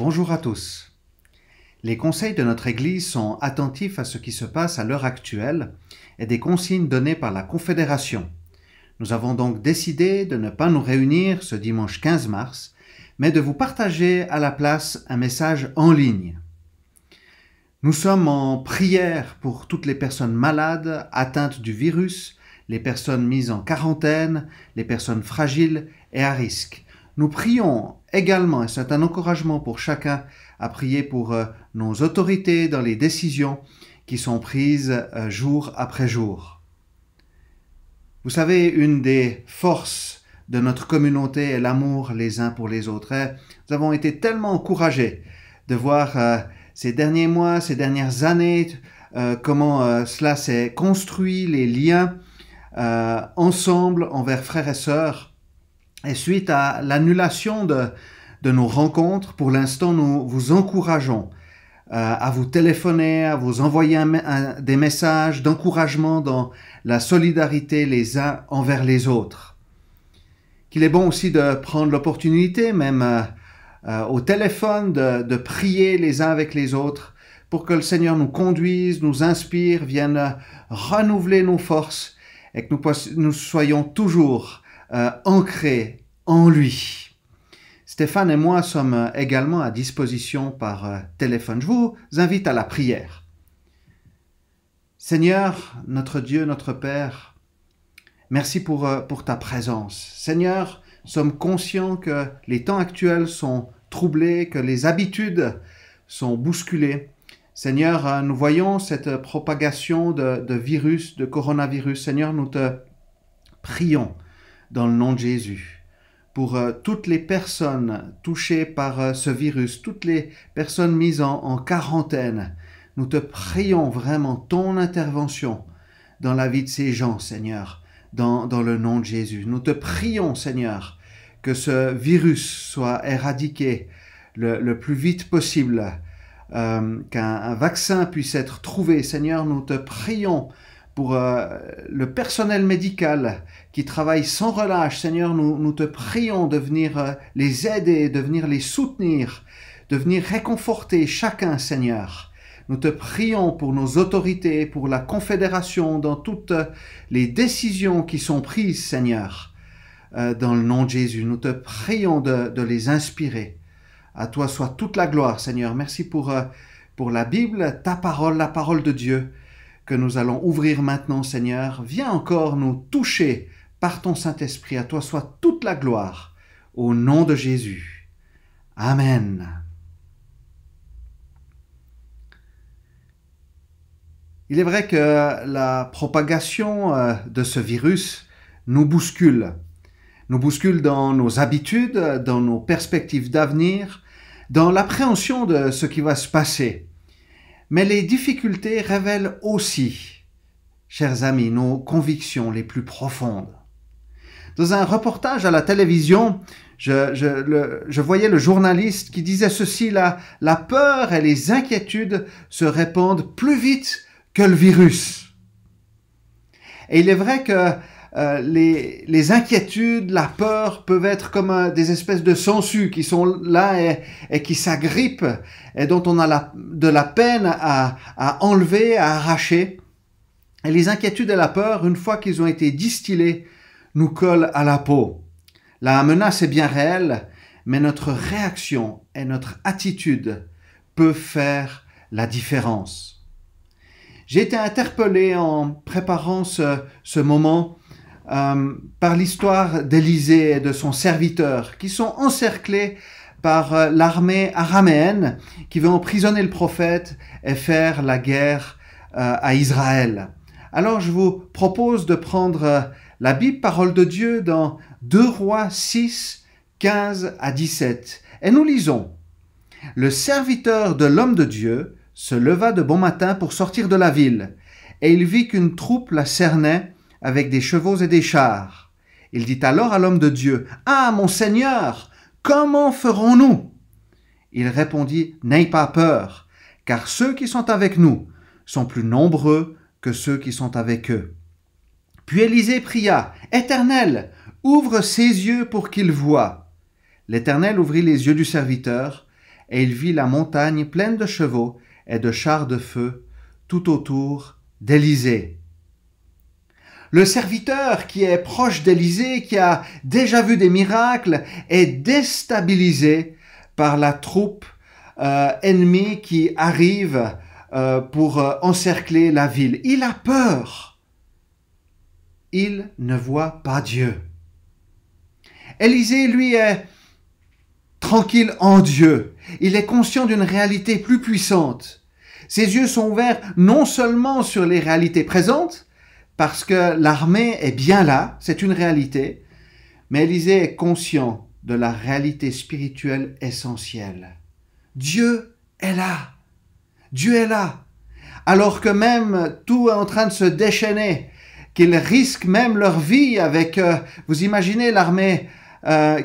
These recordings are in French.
Bonjour à tous. Les conseils de notre Église sont attentifs à ce qui se passe à l'heure actuelle et des consignes données par la Confédération. Nous avons donc décidé de ne pas nous réunir ce dimanche 15 mars, mais de vous partager à la place un message en ligne. Nous sommes en prière pour toutes les personnes malades, atteintes du virus, les personnes mises en quarantaine, les personnes fragiles et à risque. Nous prions également, et c'est un encouragement pour chacun, à prier pour nos autorités dans les décisions qui sont prises jour après jour. Vous savez, une des forces de notre communauté est l'amour les uns pour les autres. Et nous avons été tellement encouragés de voir ces derniers mois, ces dernières années, comment cela s'est construit, les liens ensemble envers frères et sœurs. Et suite à l'annulation de nos rencontres, pour l'instant, nous vous encourageons à vous téléphoner, à vous envoyer des messages d'encouragement dans la solidarité les uns envers les autres. Qu'il est bon aussi de prendre l'opportunité, même au téléphone, de prier les uns avec les autres pour que le Seigneur nous conduise, nous inspire, vienne renouveler nos forces et que nous soyons toujours ancrés en lui. Stéphane et moi sommes également à disposition par téléphone. Je vous invite à la prière. Seigneur, notre Dieu, notre Père, merci pour ta présence. Seigneur, nous sommes conscients que les temps actuels sont troublés, que les habitudes sont bousculées. Seigneur, nous voyons cette propagation de virus, de coronavirus. Seigneur, nous te prions dans le nom de Jésus, pour toutes les personnes touchées par ce virus, toutes les personnes mises en quarantaine. Nous te prions vraiment ton intervention dans la vie de ces gens, Seigneur, dans le nom de Jésus. Nous te prions, Seigneur, que ce virus soit éradiqué le plus vite possible, qu'un vaccin puisse être trouvé. Seigneur, nous te prions pour le personnel médical qui travaille sans relâche. Seigneur, nous te prions de venir les aider, de venir les soutenir, de venir réconforter chacun, Seigneur. Nous te prions pour nos autorités, pour la Confédération, dans toutes les décisions qui sont prises, Seigneur, dans le nom de Jésus. Nous te prions de les inspirer. À toi soit toute la gloire, Seigneur. Merci pour la Bible, ta parole, la parole de Dieu, que nous allons ouvrir maintenant, Seigneur. Viens encore nous toucher par ton Saint-Esprit. À toi soit toute la gloire, au nom de Jésus. Amen. Il est vrai que la propagation de ce virus nous bouscule. Nous bouscule dans nos habitudes, dans nos perspectives d'avenir, dans l'appréhension de ce qui va se passer. Mais les difficultés révèlent aussi, chers amis, nos convictions les plus profondes. Dans un reportage à la télévision, je voyais le journaliste qui disait ceci: la peur et les inquiétudes se répandent plus vite que le virus. Et il est vrai que les inquiétudes, la peur peuvent être comme des espèces de sangsues qui sont là et qui s'agrippent et dont on a de la peine à enlever, à arracher. Et les inquiétudes et la peur, une fois qu'ils ont été distillés, nous collent à la peau. La menace est bien réelle, mais notre réaction et notre attitude peuvent faire la différence. J'ai été interpellé en préparant ce moment par l'histoire d'Élisée et de son serviteur, qui sont encerclés par l'armée araméenne qui veut emprisonner le prophète et faire la guerre à Israël. Alors je vous propose de prendre la Bible, parole de Dieu, dans 2 Rois 6, 15 à 17. Et nous lisons: « Le serviteur de l'homme de Dieu se leva de bon matin pour sortir de la ville, et il vit qu'une troupe la cernait avec des chevaux et des chars. Il dit alors à l'homme de Dieu: « Ah, mon Seigneur, comment ferons-nous » Il répondit: « N'aie pas peur, car ceux qui sont avec nous sont plus nombreux que ceux qui sont avec eux. » Puis Élisée pria: « Éternel, ouvre ses yeux pour qu'il voie. » L'Éternel ouvrit les yeux du serviteur, et il vit la montagne pleine de chevaux et de chars de feu tout autour d'Élisée. Le serviteur qui est proche d'Élisée, qui a déjà vu des miracles, est déstabilisé par la troupe ennemie qui arrive pour encercler la ville. Il a peur. Il ne voit pas Dieu. Élisée, lui, est tranquille en Dieu. Il est conscient d'une réalité plus puissante. Ses yeux sont ouverts non seulement sur les réalités présentes, parce que l'armée est bien là, c'est une réalité, mais Élisée est conscient de la réalité spirituelle essentielle. Dieu est là. Dieu est là. Alors que même tout est en train de se déchaîner, qu'ils risquent même leur vie avec, vous imaginez l'armée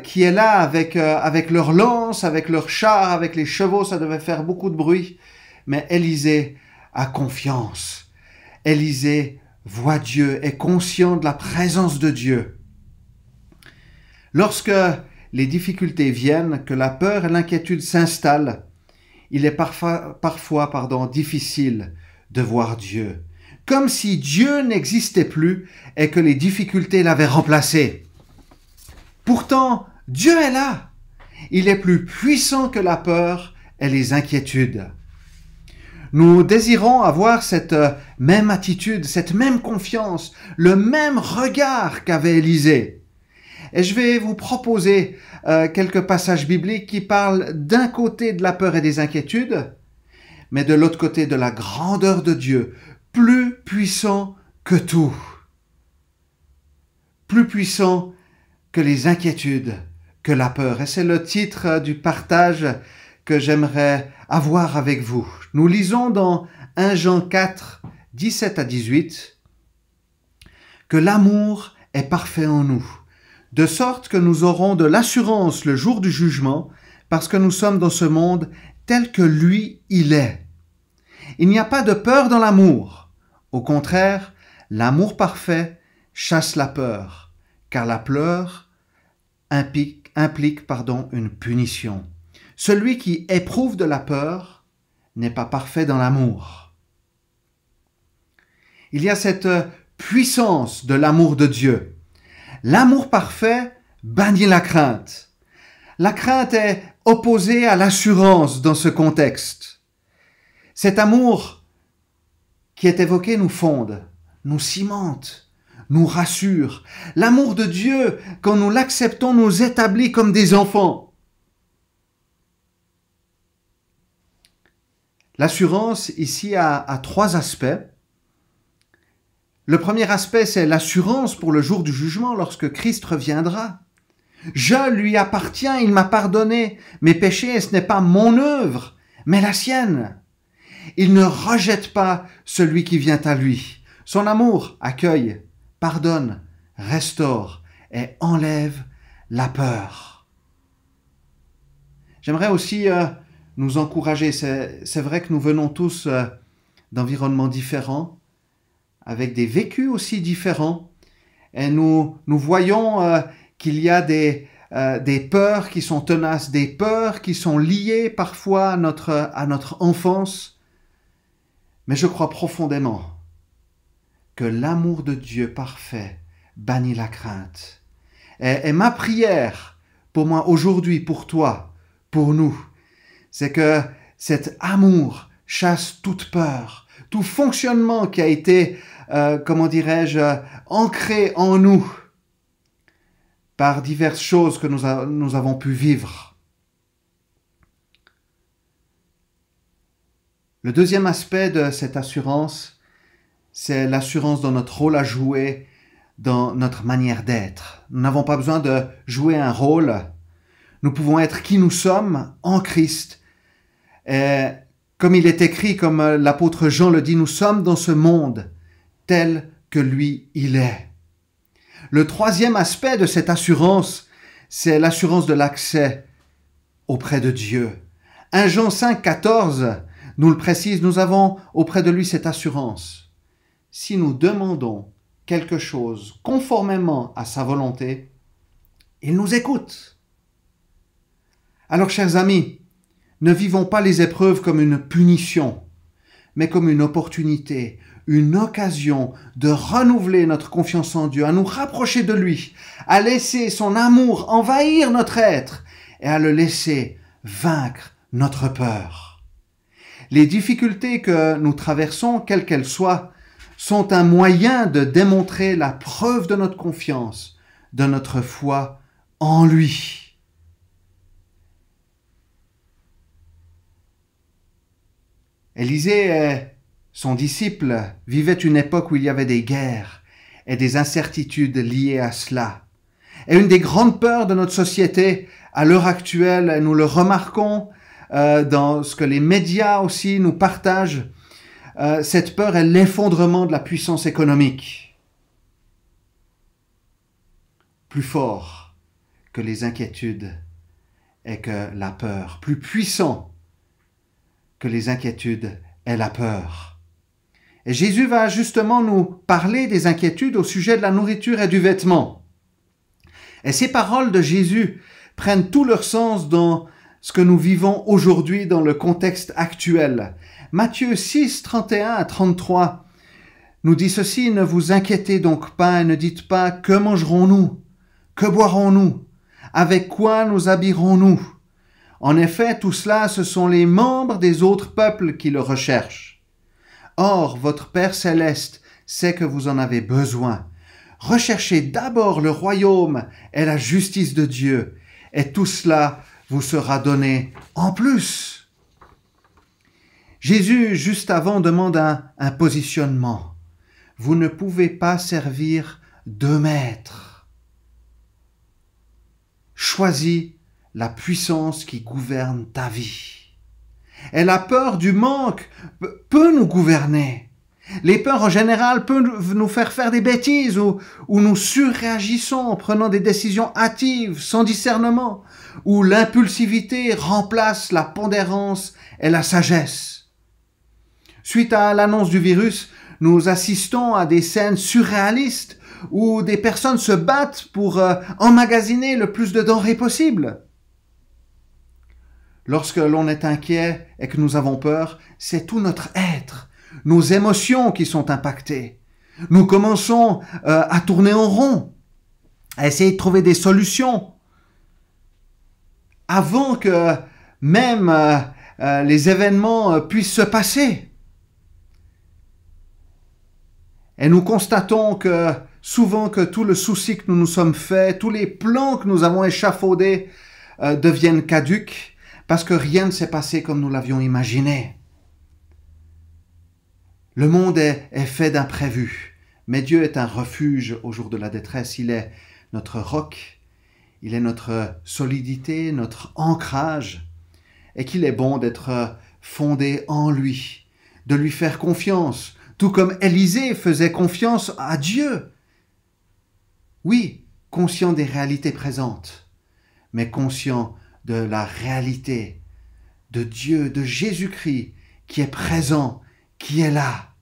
qui est là avec leurs lances, avec leurs chars, avec les chevaux, ça devait faire beaucoup de bruit. Mais Élisée a confiance. Élisée voit Dieu, est conscient de la présence de Dieu. Lorsque les difficultés viennent, que la peur et l'inquiétude s'installent, il est parfois difficile de voir Dieu. Comme si Dieu n'existait plus et que les difficultés l'avaient remplacé. Pourtant, Dieu est là. Il est plus puissant que la peur et les inquiétudes. Nous désirons avoir cette même attitude, cette même confiance, le même regard qu'avait Élisée. Et je vais vous proposer quelques passages bibliques qui parlent d'un côté de la peur et des inquiétudes, mais de l'autre côté de la grandeur de Dieu, plus puissant que tout. Plus puissant que les inquiétudes, que la peur. Et c'est le titre du partage que j'aimerais avoir avec vous. Nous lisons dans 1 Jean 4, 17 à 18, que l'amour est parfait en nous, de sorte que nous aurons de l'assurance le jour du jugement, parce que nous sommes dans ce monde tel que lui, il est. Il n'y a pas de peur dans l'amour. Au contraire, l'amour parfait chasse la peur, car la peur implique une punition. Celui qui éprouve de la peur n'est pas parfait dans l'amour. Il y a cette puissance de l'amour de Dieu. L'amour parfait bannit la crainte. La crainte est opposée à l'assurance dans ce contexte. Cet amour qui est évoqué nous fonde, nous cimente, nous rassure. L'amour de Dieu, quand nous l'acceptons, nous établit comme des enfants. L'assurance ici a trois aspects. Le premier aspect, c'est l'assurance pour le jour du jugement lorsque Christ reviendra. Je lui appartiens, il m'a pardonné mes péchés et ce n'est pas mon œuvre, mais la sienne. Il ne rejette pas celui qui vient à lui. Son amour accueille, pardonne, restaure et enlève la peur. J'aimerais aussi nous encourager. C'est vrai que nous venons tous d'environnements différents, avec des vécus aussi différents, et nous voyons qu'il y a des peurs qui sont tenaces, des peurs qui sont liées parfois à notre enfance. Mais je crois profondément que l'amour de Dieu parfait bannit la crainte. Et ma prière pour moi aujourd'hui, pour toi, pour nous, c'est que cet amour chasse toute peur, tout fonctionnement qui a été, ancré en nous par diverses choses que nous avons pu vivre. Le deuxième aspect de cette assurance, c'est l'assurance dans notre rôle à jouer, dans notre manière d'être. Nous n'avons pas besoin de jouer un rôle. Nous pouvons être qui nous sommes en Christ. Et comme il est écrit, comme l'apôtre Jean le dit, nous sommes dans ce monde tel que lui, il est. Le troisième aspect de cette assurance, c'est l'assurance de l'accès auprès de Dieu. 1 Jean 5, 14 nous le précise, nous avons auprès de lui cette assurance. Si nous demandons quelque chose conformément à sa volonté, il nous écoute. Alors, chers amis, Ne vivons pas les épreuves comme une punition, mais comme une opportunité, une occasion de renouveler notre confiance en Dieu, à nous rapprocher de lui, à laisser son amour envahir notre être et à le laisser vaincre notre peur. Les difficultés que nous traversons, quelles qu'elles soient, sont un moyen de démontrer la preuve de notre confiance, de notre foi en lui. Élisée et son disciple vivaient une époque où il y avait des guerres et des incertitudes liées à cela. Et une des grandes peurs de notre société à l'heure actuelle, nous le remarquons dans ce que les médias aussi nous partagent, cette peur est l'effondrement de la puissance économique. Plus fort que les inquiétudes est que la peur, plus puissant que les inquiétudes est la peur. Et Jésus va justement nous parler des inquiétudes au sujet de la nourriture et du vêtement. Et ces paroles de Jésus prennent tout leur sens dans ce que nous vivons aujourd'hui dans le contexte actuel. Matthieu 6, 31 à 33 nous dit ceci: « Ne vous inquiétez donc pas et ne dites pas « Que mangerons-nous ? Que boirons-nous ? Avec quoi nous habillerons-nous » En effet, tout cela, ce sont les membres des autres peuples qui le recherchent. Or, votre Père céleste sait que vous en avez besoin. Recherchez d'abord le royaume et la justice de Dieu, et tout cela vous sera donné en plus. Jésus, juste avant, demande un positionnement. Vous ne pouvez pas servir deux maîtres. Choisis la puissance qui gouverne ta vie. Et la peur du manque peut nous gouverner. Les peurs en général peuvent nous faire des bêtises ou nous surréagissons en prenant des décisions hâtives, sans discernement, où l'impulsivité remplace la pondérance et la sagesse. Suite à l'annonce du virus, nous assistons à des scènes surréalistes où des personnes se battent pour emmagasiner le plus de denrées possible. Lorsque l'on est inquiet et que nous avons peur, c'est tout notre être, nos émotions qui sont impactées. Nous commençons à tourner en rond, à essayer de trouver des solutions, avant que même les événements puissent se passer. Et nous constatons que souvent que tout le souci que nous nous sommes fait, tous les plans que nous avons échafaudés deviennent caducs, parce que rien ne s'est passé comme nous l'avions imaginé. Le monde est fait d'imprévus, mais Dieu est un refuge au jour de la détresse. Il est notre roc, il est notre solidité, notre ancrage, et qu'il est bon d'être fondé en lui, de lui faire confiance, tout comme Élisée faisait confiance à Dieu. Oui, conscient des réalités présentes, mais conscient de la réalité de Dieu, de Jésus-Christ, qui est présent, qui est là.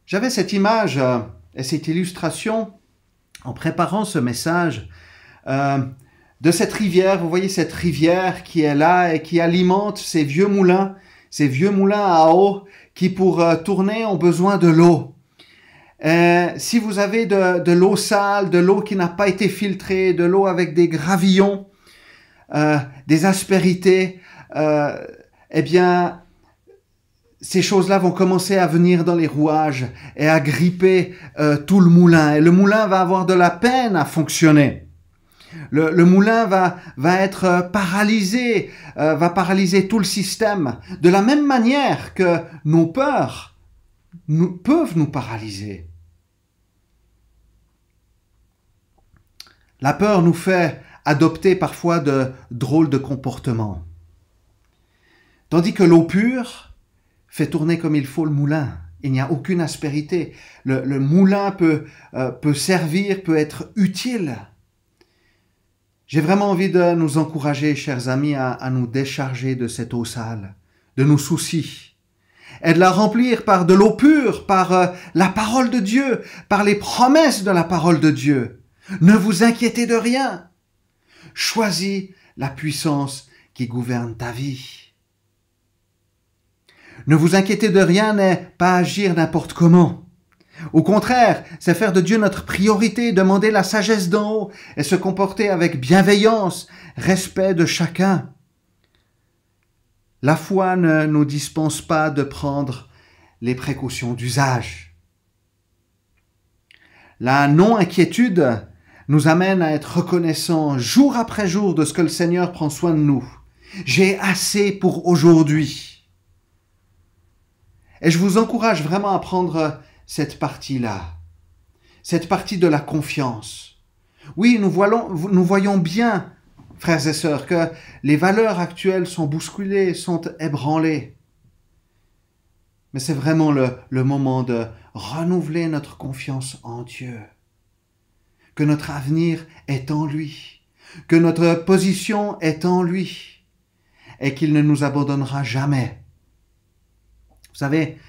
J'avais cette image et cette illustration en préparant ce message de cette rivière. Vous voyez cette rivière qui est là et qui alimente ces vieux moulins à eau qui, pour tourner, ont besoin de l'eau. Si vous avez de l'eau sale, de l'eau qui n'a pas été filtrée, de l'eau avec des gravillons, des aspérités, eh bien, ces choses-là vont commencer à venir dans les rouages et à gripper tout le moulin. Et le moulin va avoir de la peine à fonctionner. Le moulin va être paralysé, va paralyser tout le système. De la même manière que nos peurs peuvent nous paralyser. La peur nous fait adopter parfois de drôles de comportements. Tandis que l'eau pure fait tourner comme il faut le moulin. Il n'y a aucune aspérité. Le moulin peut servir, peut être utile. J'ai vraiment envie de nous encourager, chers amis, à nous décharger de cette eau sale, de nos soucis, et de la remplir par de l'eau pure, par la parole de Dieu, par les promesses de la parole de Dieu. Ne vous inquiétez de rien. Choisis la puissance qui gouverne ta vie. Ne vous inquiétez de rien n'est pas agir n'importe comment. Au contraire, c'est faire de Dieu notre priorité, demander la sagesse d'en haut et se comporter avec bienveillance, respect de chacun. La foi ne nous dispense pas de prendre les précautions d'usage. La non-inquiétude nous amène à être reconnaissants jour après jour de ce que le Seigneur prend soin de nous. J'ai assez pour aujourd'hui. Et je vous encourage vraiment à prendre cette partie-là, cette partie de la confiance. Oui, nous voyons bien, frères et sœurs, que les valeurs actuelles sont bousculées, sont ébranlées. Mais c'est vraiment le moment de renouveler notre confiance en Dieu, que notre avenir est en lui, que notre position est en lui, et qu'il ne nous abandonnera jamais. Vous savez,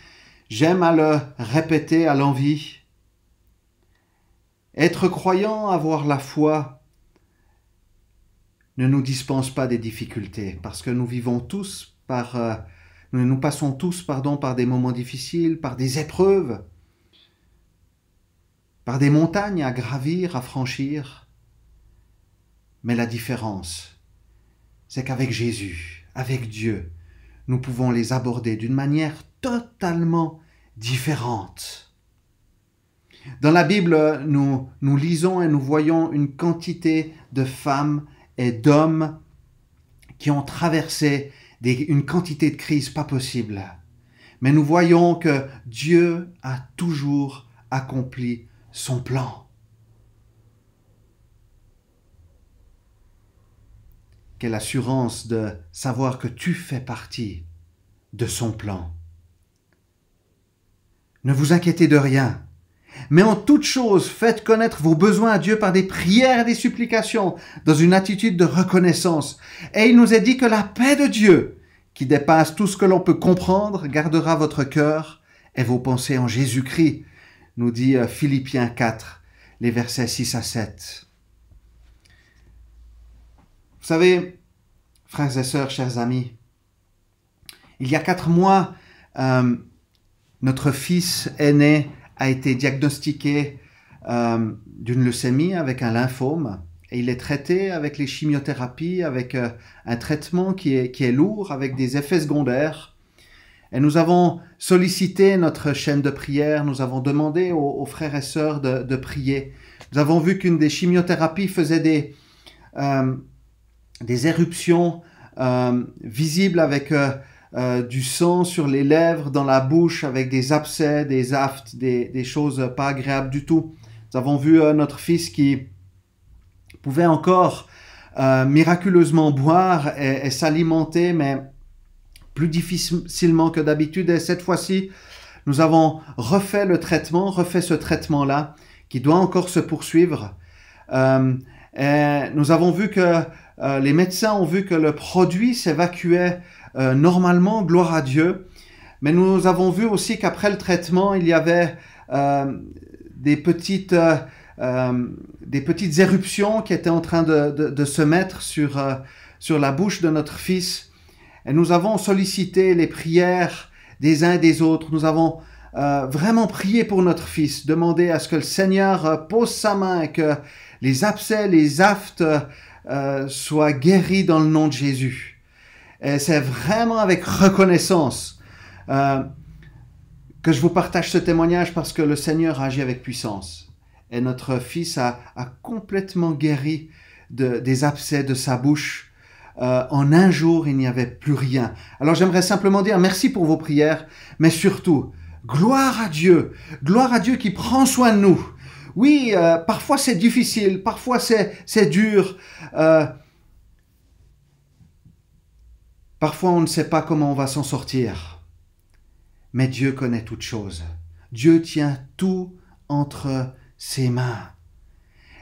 j'aime à le répéter à l'envi. Être croyant, avoir la foi, ne nous dispense pas des difficultés, parce que nous passons tous par des moments difficiles, par des épreuves, par des montagnes à gravir, à franchir. Mais la différence, c'est qu'avec Jésus, avec Dieu, nous pouvons les aborder d'une manière totalement différente. Dans la Bible, nous lisons et nous voyons une quantité de femmes et d'hommes qui ont traversé une quantité de crises pas possible. Mais nous voyons que Dieu a toujours accompli son plan. Quelle assurance de savoir que tu fais partie de son plan. Ne vous inquiétez de rien, mais en toute chose, faites connaître vos besoins à Dieu par des prières et des supplications, dans une attitude de reconnaissance. Et il nous est dit que la paix de Dieu, qui dépasse tout ce que l'on peut comprendre, gardera votre cœur et vos pensées en Jésus-Christ, nous dit Philippiens 4, les versets 6 à 7. Vous savez, frères et sœurs, chers amis, il y a 4 mois, notre fils aîné a été diagnostiqué d'une leucémie avec un lymphome et il est traité avec les chimiothérapies, avec un traitement qui est lourd, avec des effets secondaires. Et nous avons sollicité notre chaîne de prière, nous avons demandé aux frères et sœurs de prier. Nous avons vu qu'une des chimiothérapies faisait des éruptions visibles avec du sang sur les lèvres, dans la bouche, avec des abcès, des aftes, des choses pas agréables du tout. Nous avons vu notre fils qui pouvait encore miraculeusement boire et s'alimenter, mais plus difficilement que d'habitude. Et cette fois-ci, nous avons refait ce traitement-là, qui doit encore se poursuivre. Et nous avons vu que les médecins ont vu que le produit s'évacuait normalement, gloire à Dieu. Mais nous avons vu aussi qu'après le traitement, il y avait des petites éruptions qui étaient en train de se mettre sur la bouche de notre fils. Et nous avons sollicité les prières des uns et des autres. Nous avons vraiment prié pour notre fils, demandé à ce que le Seigneur pose sa main et que les abcès, les aftes soient guéris dans le nom de Jésus. Et c'est vraiment avec reconnaissance que je vous partage ce témoignage, parce que le Seigneur agit avec puissance. Et notre fils a complètement guéri des abcès de sa bouche. En un jour, il n'y avait plus rien. Alors j'aimerais simplement dire merci pour vos prières, mais surtout, gloire à Dieu qui prend soin de nous. Oui, parfois c'est difficile, parfois c'est dur. Parfois, on ne sait pas comment on va s'en sortir. Mais Dieu connaît toutes choses. Dieu tient tout entre ses mains.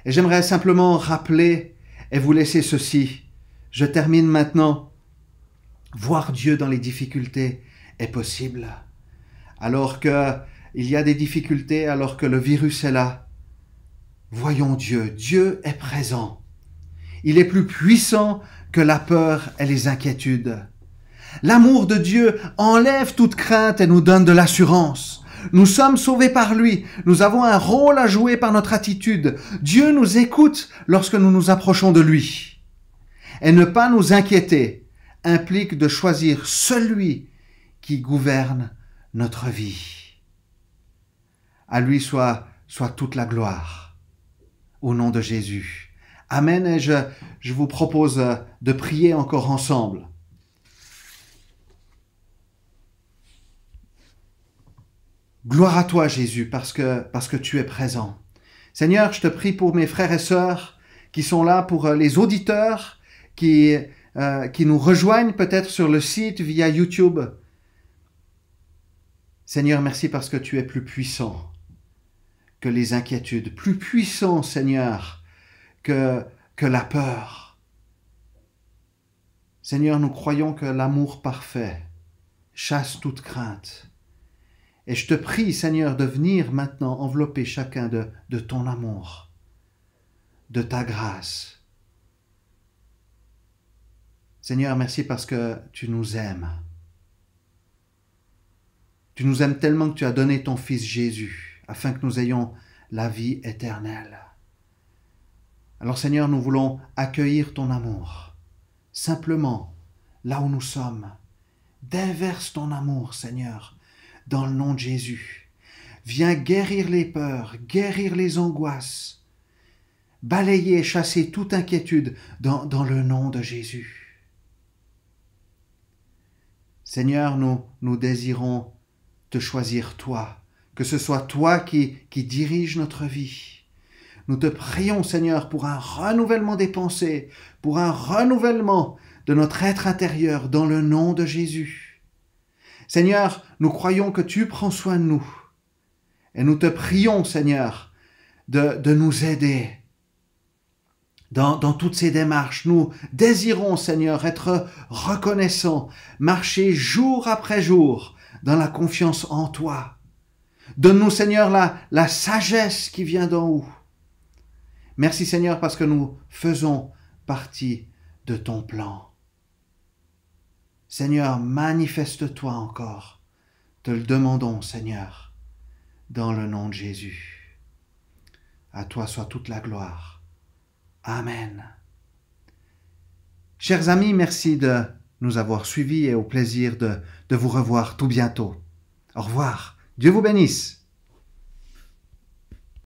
Et j'aimerais simplement rappeler et vous laisser ceci. Je termine maintenant. Voir Dieu dans les difficultés est possible. Alors qu'il y a des difficultés, alors que le virus est là, voyons Dieu. Dieu est présent. Il est plus puissant que la peur et les inquiétudes. L'amour de Dieu enlève toute crainte et nous donne de l'assurance. Nous sommes sauvés par lui. Nous avons un rôle à jouer par notre attitude. Dieu nous écoute lorsque nous nous approchons de lui. Et ne pas nous inquiéter implique de choisir celui qui gouverne notre vie. À lui soit toute la gloire. Au nom de Jésus. Amen. Et je vous propose de prier encore ensemble. Gloire à toi, Jésus, parce que tu es présent. Seigneur, je te prie pour mes frères et sœurs qui sont là, pour les auditeurs qui nous rejoignent peut-être sur le site via YouTube. Seigneur, merci parce que tu es plus puissant que les inquiétudes, plus puissant, Seigneur, que la peur. Seigneur, nous croyons que l'amour parfait chasse toute crainte. Et je te prie, Seigneur, de venir maintenant envelopper chacun de ton amour, de ta grâce. Seigneur, merci parce que tu nous aimes. Tu nous aimes tellement que tu as donné ton Fils Jésus, afin que nous ayons la vie éternelle. Alors Seigneur, nous voulons accueillir ton amour, simplement, là où nous sommes. Déverse ton amour, Seigneur, dans le nom de Jésus. Viens guérir les peurs, guérir les angoisses, balayer et chasser toute inquiétude dans le nom de Jésus. Seigneur, nous désirons te choisir toi, que ce soit toi qui dirige notre vie. Nous te prions, Seigneur, pour un renouvellement des pensées, pour un renouvellement de notre être intérieur dans le nom de Jésus. Seigneur, nous croyons que tu prends soin de nous. Et nous te prions, Seigneur, de nous aider dans toutes ces démarches. Nous désirons, Seigneur, être reconnaissants, marcher jour après jour dans la confiance en toi. Donne-nous, Seigneur, la sagesse qui vient d'en haut. Merci, Seigneur, parce que nous faisons partie de ton plan. Seigneur, manifeste-toi encore. Te le demandons, Seigneur, dans le nom de Jésus. À toi soit toute la gloire. Amen. Chers amis, merci de nous avoir suivis et au plaisir de vous revoir tout bientôt. Au revoir. Dieu vous bénisse.